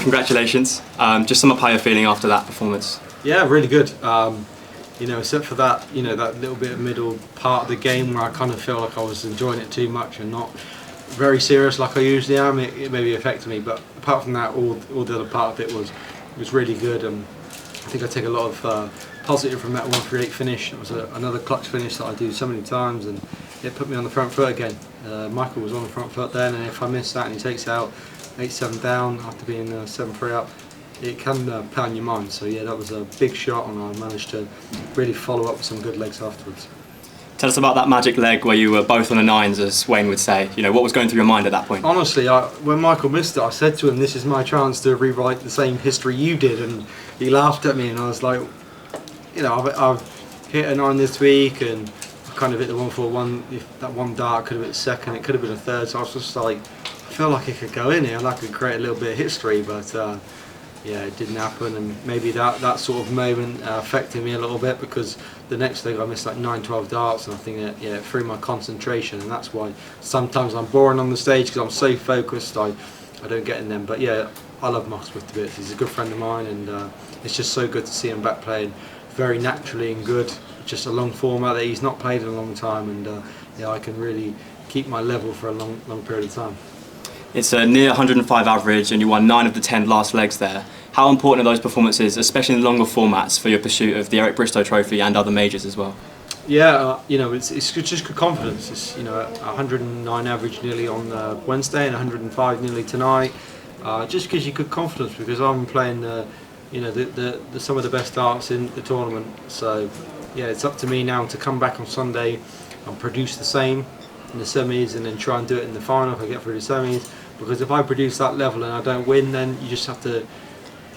congratulations. Just sum up how you're feeling after that performance. Yeah, really good. Except for that, that little bit of middle part of the game where I kind of feel like I was enjoying it too much and not very serious like I usually am. It maybe affected me, but apart from that, all the other part of it was really good. I think I take a lot of positive from that 138 finish. It was another clutch finish that I do so many times, and it put me on the front foot again. Michael was on the front foot then, and if I miss that and he takes out 8-7 down after being 7-3 up, it can play on your mind. So yeah, that was a big shot, and I managed to really follow up with some good legs afterwards. Tell us about that magic leg where you were both on the nines, as Wayne would say. What was going through your mind at that point? Honestly, when Michael missed it, I said to him, "This is my chance to rewrite the same history you did," and he laughed at me, and I was like, I've hit a 9 this week, and I kind of hit the 141. If that one dart could have been second, it could have been a third. So I was just like, I feel like it could go in here, and I could create a little bit of history, but yeah, it didn't happen, and maybe that sort of moment affected me a little bit, because the next leg I missed like 9-12 darts, and I think that it threw my concentration, and that's why sometimes I'm boring on the stage, because I'm so focused I don't get in them. But yeah, I love Mark Smith to bits. He's a good friend of mine, and it's just so good to see him back playing very naturally and good. Just a long format that he's not played in a long time, and yeah, I can really keep my level for a long period of time. It's a near 105 average, and you won 9 of the 10 last legs there. How important are those performances, especially in longer formats, for your pursuit of the Eric Bristow Trophy and other majors as well? Yeah, it's just good confidence. It's 109 average nearly on Wednesday and 105 nearly tonight. Just gives you good confidence, because I'm playing some of the best darts in the tournament. So yeah, it's up to me now to come back on Sunday and produce the same in the semis, and then try and do it in the final if I get through the semis. Because if I produce that level and I don't win, then you just have to,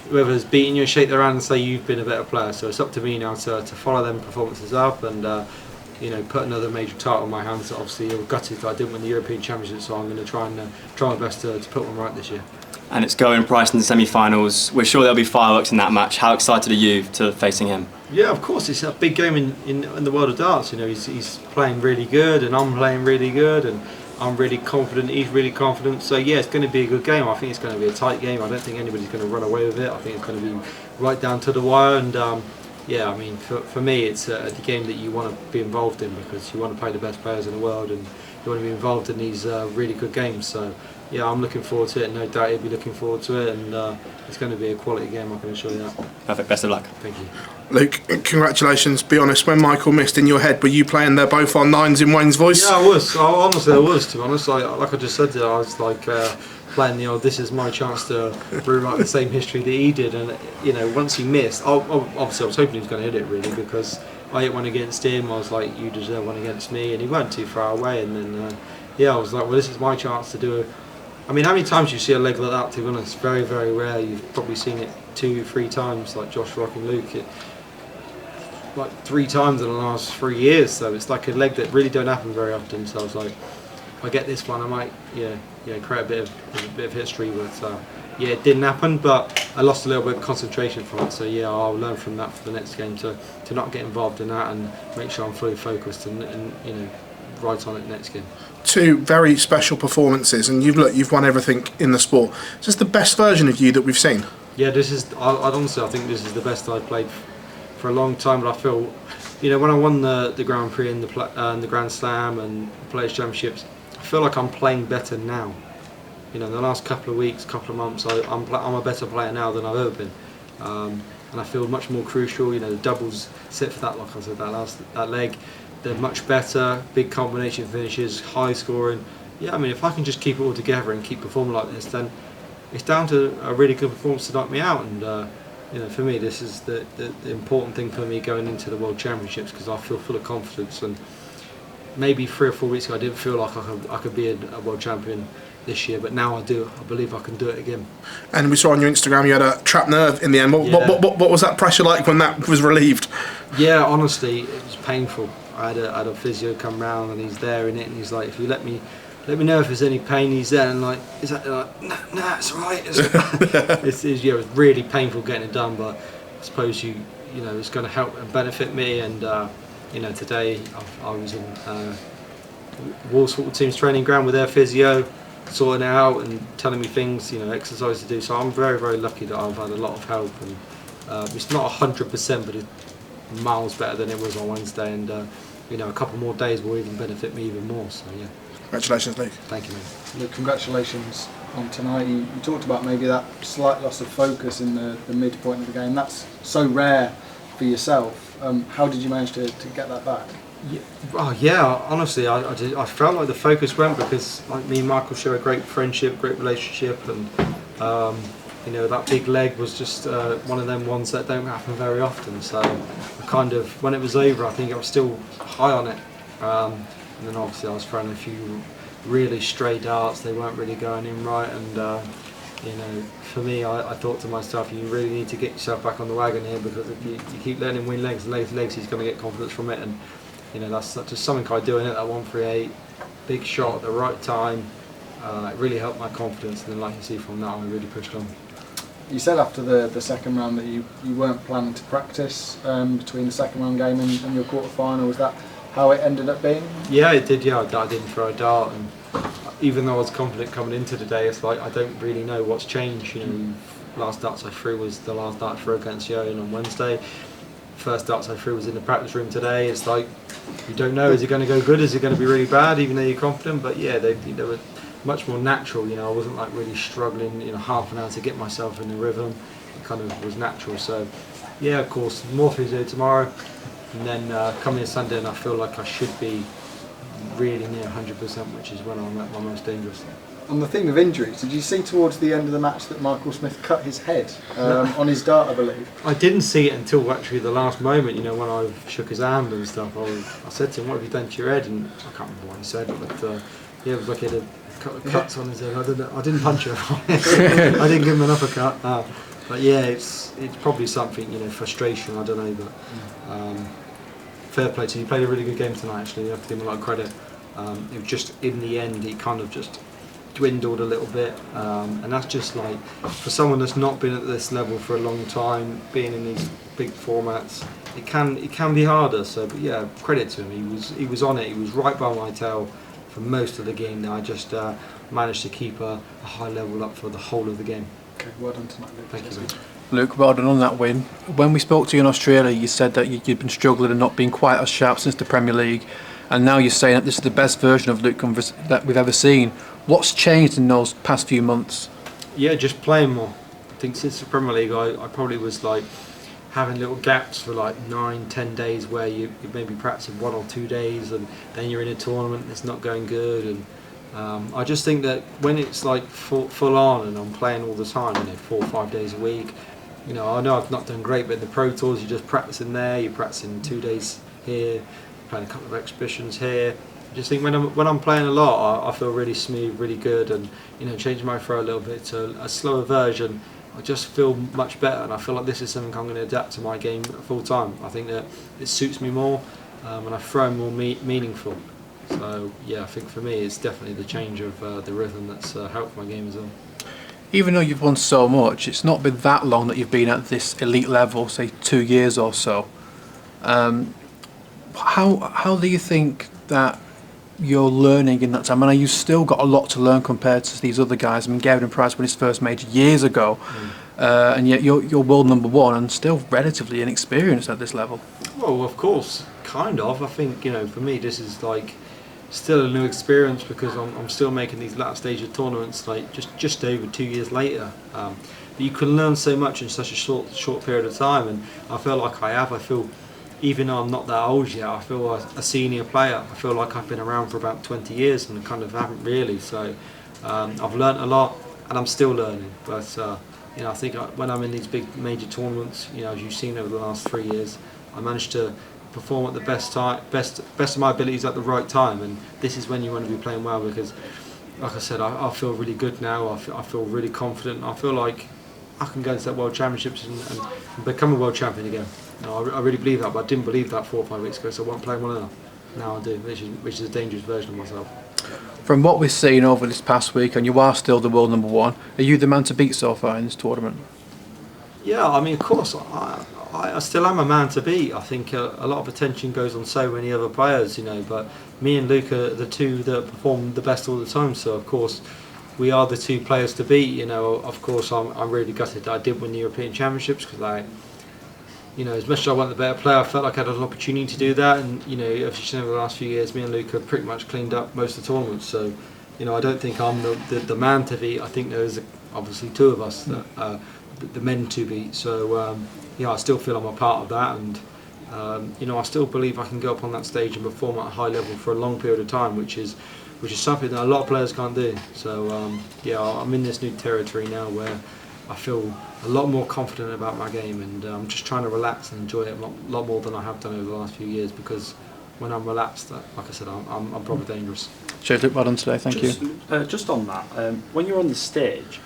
whoever's beating you, shake their hand and say you've been a better player. So it's up to me now to follow them performances up, and put another major title in my hands. Obviously, I'm gutted that I didn't win the European Championship, so I'm going to try my best to put one right this year. And it's Goa and Price in the semi-finals. We're sure there'll be fireworks in that match. How excited are you to facing him? Yeah, of course. It's a big game in the world of darts. He's playing really good, and I'm playing really good, and I'm really confident. He's really confident. So yeah, it's going to be a good game. I think it's going to be a tight game. I don't think anybody's going to run away with it. I think it's going to be right down to the wire. And yeah, I mean, for me, it's a game that you want to be involved in, because you want to play the best players in the world, and you want to be involved in these really good games. So yeah, I'm looking forward to it. No doubt he'll be looking forward to it, and it's going to be a quality game, I can assure you that. Perfect. Best of luck. Thank you. Luke, congratulations. Be honest, when Michael missed, in your head, were you playing there both on 9s in Wayne's voice? Yeah, I was. Honestly, I was, to be honest. Like I just said there, I was like playing the old, this is my chance to rewrite the same history that he did. And once he missed, obviously I was hoping he was going to hit it, really, because I hit one against him. I was like, you deserve one against me, and he weren't too far away. And then yeah, I was like, well, this is my chance to do it. I mean, how many times you see a leg like that? To be honest, very, very rare. You've probably seen it 2-3 times, like Josh Rock and Luke. Like 3 times in the last 3 years. So it's like a leg that really don't happen very often. So I was like, if I get this one, I might, create a bit of history. But yeah, it didn't happen. But I lost a little bit of concentration from it. So yeah, I'll learn from that for the next game to not get involved in that, and make sure I'm fully focused and right on it next game. 2 very special performances, and you've won everything in the sport. Is this the best version of you that we've seen? Yeah, this is. Honestly, I think this is the best I've played for a long time. But I feel, when I won the Grand Prix and the Grand Slam and Players Championships, I feel like I'm playing better now. In the last couple of weeks, couple of months, I'm a better player now than I've ever been, and I feel much more crucial. The doubles sit for that, like I said, that leg. They're much better, big combination finishes, high scoring. Yeah, I mean, if I can just keep it all together and keep performing like this, then it's down to a really good performance to knock me out. And for me, this is the important thing for me going into the World Championships, because I feel full of confidence. And maybe 3 or 4 weeks ago, I didn't feel like I could be a world champion this year, but now I do. I believe I can do it again. And we saw on your Instagram you had a trapped nerve in the end. What was that pressure like when that was relieved? Yeah, honestly, it was painful. I had a physio come round, and he's there in it, and he's like, if you let me know if there's any pain. He's there, and like, is that like, nah, it's alright. It's really painful getting it done, but I suppose it's going to help and benefit me. And today I was in Wolves football team's training ground with their physio. sorting it out and telling me things, exercise to do. So I'm very, very lucky that I've had a lot of help, and it's not 100%, but it's miles better than it was on Wednesday, and a couple more days will even benefit me even more. So yeah. Congratulations, Luke. Thank you, mate. Luke, congratulations on tonight. You talked about maybe that slight loss of focus in the midpoint of the game. That's so rare for yourself. How did you manage to get that back? Yeah, honestly, I felt like the focus went because me and Michael share a great friendship, great relationship, and that big leg was just one of them ones that don't happen very often. So when it was over, I think I was still high on it. And then obviously I was throwing a few really stray darts, they weren't really going in right, and for me, I thought to myself, you really need to get yourself back on the wagon here, because if you keep letting him win legs, he's going to get confidence from it, and that's just something I do in it, that 138, big shot at the right time, it really helped my confidence, and then like you see from that, I really pushed on. You said after the second round that you weren't planning to practice between the second round game and your quarter final. Was that how it ended up being? Yeah, it did. Yeah, I didn't throw a dart, and even though I was confident coming into the day, it's like I don't really know what's changed. Last darts I threw was the last dart I threw against Yoan on Wednesday. First darts I threw was in the practice room today. It's like you don't know, is it going to go good? Is it going to be really bad? Even though you're confident, but yeah, they were much more natural. I wasn't like really struggling. Half an hour to get myself in the rhythm. It kind of was natural. So yeah, of course, Humphries here tomorrow. And then coming to Sunday, and I feel like I should be really near 100%, which is when I'm at my most dangerous. On the theme of injuries, did you see towards the end of the match that Michael Smith cut his head on his dart, I believe? I didn't see it until actually the last moment, when I shook his hand and stuff. I said to him, what have you done to your head? And I can't remember what he said, but yeah, it was like he had a couple of cuts on his head. I didn't punch him. I didn't give him an uppercut. But yeah, it's probably something, frustration, I don't know, but fair play to him. He played a really good game tonight, actually. You have to give him a lot of credit. It was just, in the end, he kind of just dwindled a little bit, and that's just like, for someone that's not been at this level for a long time, being in these big formats, it can be harder. So, but yeah, credit to him. He was on it. He was right by my tail for most of the game. I just managed to keep a high level up for the whole of the game. Okay, well done tonight, Luke. Thank you. Luke, well done on that win. When we spoke to you in Australia, you said that you'd been struggling and not being quite as sharp since the Premier League, and now you're saying that this is the best version of Luke Humphries that we've ever seen. What's changed in those past few months? Yeah, just playing more. I think since the Premier League, I probably was like having little gaps for like 9-10 days where you maybe practicing 1 or 2 days, and then you're in a tournament that's not going good, and I just think that when it's like full on and I'm playing all the time, 4 or 5 days a week, I know I've not done great, but in the Pro Tours you're just practicing there, you're practicing 2 days here, playing a couple of exhibitions here. I just think when I'm playing a lot, I feel really smooth, really good, and changing my throw a little bit to a slower version, I just feel much better, and I feel like this is something I'm going to adapt to my game full time. I think that it suits me more, and I throw more meaningful. So yeah, I think for me it's definitely the change of the rhythm that's helped my game as well. Even though you've won so much, it's not been that long that you've been at this elite level, say 2 years or so. How do you think that you're learning in that time? I know you've still got a lot to learn compared to these other guys. I mean, Gavin Price won his first major years ago, and yet you're world number one and still relatively inexperienced at this level. Well, of course, kind of. I think for me this is like still a new experience, because I'm still making these latter stage of tournaments like just over 2 years later. But you can learn so much in such a short period of time, and I feel like I feel, even though I'm not that old yet, I feel a senior player. I feel like I've been around for about 20 years and kind of haven't really. So I've learnt a lot, and I'm still learning. But I think when I'm in these big major tournaments, as you've seen over the last 3 years, I managed to perform at the best of my abilities at the right time, and this is when you want to be playing well, because like I said, I feel really good now. I feel really confident. I feel like I can go into that World Championships and become a world champion again. I really believe that, but I didn't believe that 4 or 5 weeks ago, so I wasn't playing well enough. Now I do, which is a dangerous version of myself. From what we've seen over this past week, and you are still the world number one, are you the man to beat so far in this tournament? Yeah, I mean, of course, I still am a man to beat. I think a lot of attention goes on so many other players, but me and Luke are the two that perform the best all the time. So of course, we are the two players to beat. You know, of course, I'm really gutted that I did win the European Championships because you know, as much as I want the better player, I felt like I had an opportunity to do that. And you know, as you've seen over the last few years, me and Luke have pretty much cleaned up most of the tournaments. So, you know, I don't think I'm the man to beat. I think there's obviously two of us that the men to beat. So, yeah, I still feel I'm a part of that, and you know, I still believe I can go up on that stage and perform at a high level for a long period of time, which is something that a lot of players can't do. So, yeah, I'm in this new territory now where I feel a lot more confident about my game, and I'm just trying to relax and enjoy it a lot more than I have done over the last few years, because when I'm relaxed, like I said, I'm probably dangerous. Cheers, Luke. Well done today. Thank you. Just on that, when you're on the stage,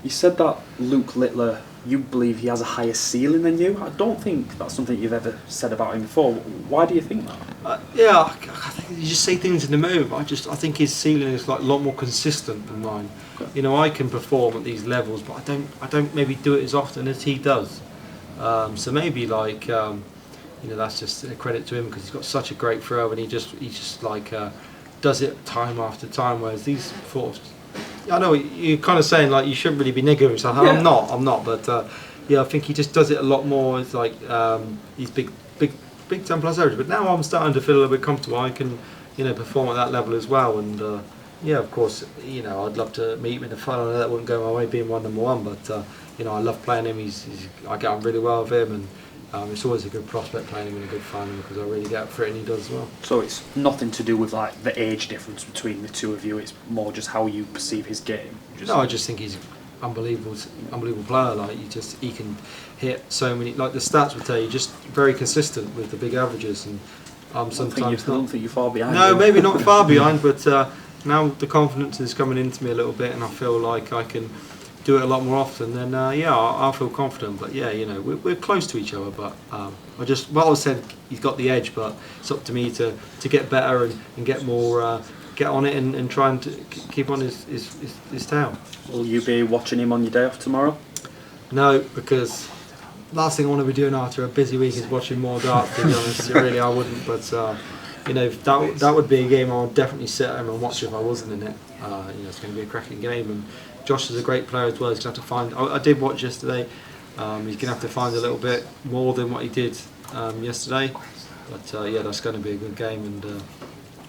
you said that Luke Littler, you believe he has a higher ceiling than you. I don't think that's something you've ever said about him before. Why do you think that? Yeah, I think you just say things in the moment. I think his ceiling is like a lot more consistent than mine. Okay. You know, I can perform at these levels, but I don't maybe do it as often as he does. So maybe like you know, that's just a credit to him because he's got such a great throw, and he just like does it time after time. Whereas these forwards, I know you're kind of saying like you shouldn't really be negative and stuff. Yeah. I'm not, but yeah, I think he just does it a lot more. It's like he's big 10 plus average. But now I'm starting to feel a little bit comfortable. I can, you know, perform at that level as well. And yeah, of course, you know, I'd love to meet him in the final. I know that wouldn't go my way being number one, but you know, I love playing him. I get on really well with him, and it's always a good prospect playing him in a good final because I really get up for it, and he does as well. So it's nothing to do with like the age difference between the two of you. It's more just how you perceive his game. No, I just think he's unbelievable player. Like he can hit so many. Like the stats would tell you, just very consistent with the big averages, and sometimes I don't think you're far behind. No, maybe not far behind, but now the confidence is coming into me a little bit, and I feel like I can do it a lot more often. Then yeah, I'll feel confident. But yeah, you know, we're close to each other. But I said he's got the edge, but it's up to me to get better and get more. Get on it and try and keep on his tail. Will you be watching him on your day off tomorrow? No, because last thing I want to be doing after a busy week is watching more darts, to be honest. Really, I wouldn't, but you know, that would be a game I would definitely sit at home and watch if I wasn't in it. You know, it's going to be a cracking game, and Josh is a great player as well. He's going to have to find. I did watch yesterday. He's going to have to find a little bit more than what he did yesterday, but yeah, that's going to be a good game, and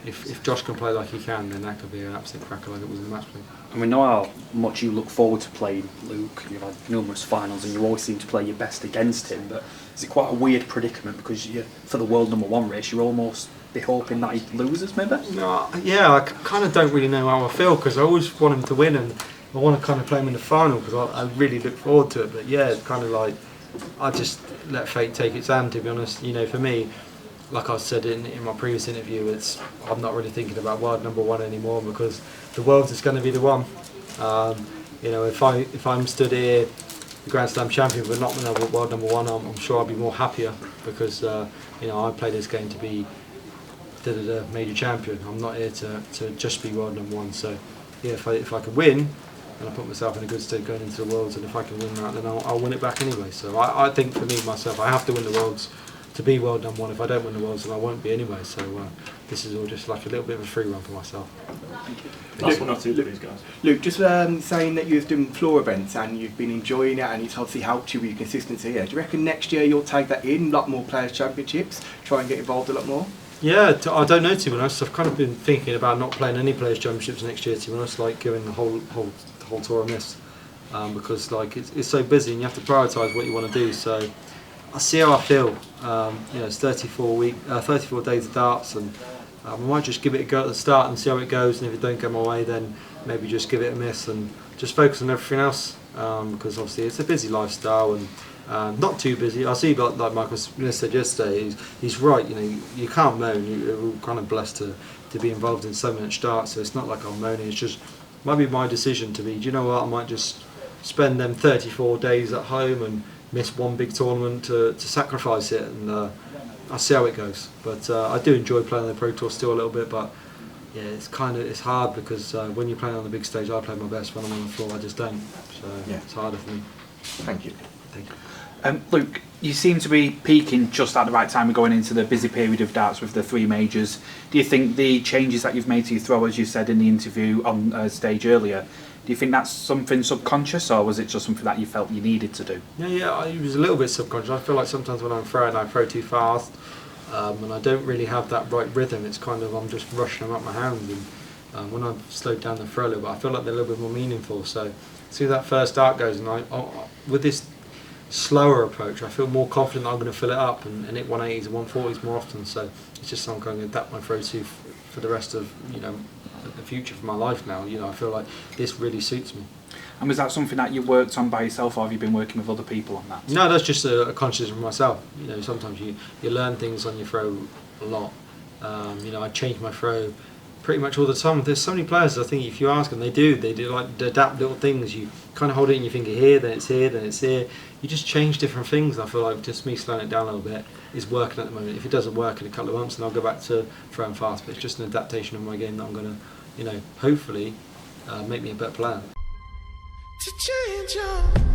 if Josh can play like he can, then that could be an absolute cracker like it was in the match play. And we know how much you look forward to playing Luke. You've had numerous finals and you always seem to play your best against him, but is it quite a weird predicament because for the world number one race you're almost be hoping that he loses maybe? No, yeah, I kind of don't really know how I feel because I always want him to win, and I want to kind of play him in the final because I really look forward to it. But yeah, it's kind of like I just let fate take its hand, to be honest. You know, for me, like I said in my previous interview, I'm not really thinking about world number one anymore because the world is going to be the one. You know, if I'm stood here, the Grand Slam champion, but not world number one, I'm sure I'll be more happier because you know, I play this game to be the major champion. I'm not here to just be world number one. So yeah, if I could win, and I put myself in a good state going into the Worlds, and if I can win that, then I'll win it back anyway. So I think for me, myself, I have to win the Worlds to be world number one. If I don't win the Worlds, then I won't be anyway. So this is all just like a little bit of a free run for myself. Last one or two, please, guys. Luke, just saying that you've done floor events and you've been enjoying it, and it's obviously helped you with your consistency here. Do you reckon next year you'll take that in, a lot more players' championships, try and get involved a lot more? Yeah, I don't know, to be honest. I've kind of been thinking about not playing any players' championships next year, to be honest, like going the whole tour on this, because like it's so busy and you have to prioritise what you want to do. So I see how I feel. You know, it's 34 days of darts, and I might just give it a go at the start and see how it goes. And if it don't go my way, then maybe just give it a miss and just focus on everything else. Because obviously it's a busy lifestyle and not too busy. I see, like Michael Smith said yesterday, he's right. You know, you can't moan. You're kind of blessed to be involved in so much darts. So it's not like I'm moaning. It's just might be my decision to be. Do you know what? I might just spend them 34 days at home and miss one big tournament to sacrifice it, and I'll see how it goes. But I do enjoy playing on the Pro Tour still a little bit, but yeah, it's hard because when you're playing on the big stage, I play my best. When I'm on the floor, I just don't. So yeah, it's harder for me. Thank you. Thank you. Luke, you seem to be peaking just at the right time. We're going into the busy period of darts with the three majors. Do you think the changes that you've made to your throw, as you said in the interview on stage earlier, do Do you think that's something subconscious, or was it just something that you felt you needed to do? Yeah, it was a little bit subconscious. I feel like sometimes when I'm throwing, I throw too fast, and I don't really have that right rhythm. It's kind of, I'm just rushing them up my hands, and when I've slowed down the throw a little bit, I feel like they're a little bit more meaningful. So, see that first dart goes, and with this slower approach, I feel more confident that I'm going to fill it up and hit 180s and 140s more often. So it's just something I'm going to adapt my throw to for the rest of the future for my life now. I feel like this really suits me. And was that something that you worked on by yourself, or have you been working with other people on that? No, that's just a conscious of myself. Sometimes you learn things on your throw a lot. I change my throw pretty much all the time. There's so many players, I think if you ask them, they do like they adapt little things. You kind of hold it in your finger here, then it's here, then it's here. You just change different things. I feel like just me slowing it down a little bit is working at the moment. If it doesn't work in a couple of months, then I'll go back to throwing fast. But it's just an adaptation of my game that I'm going to, hopefully make me a better player. To change your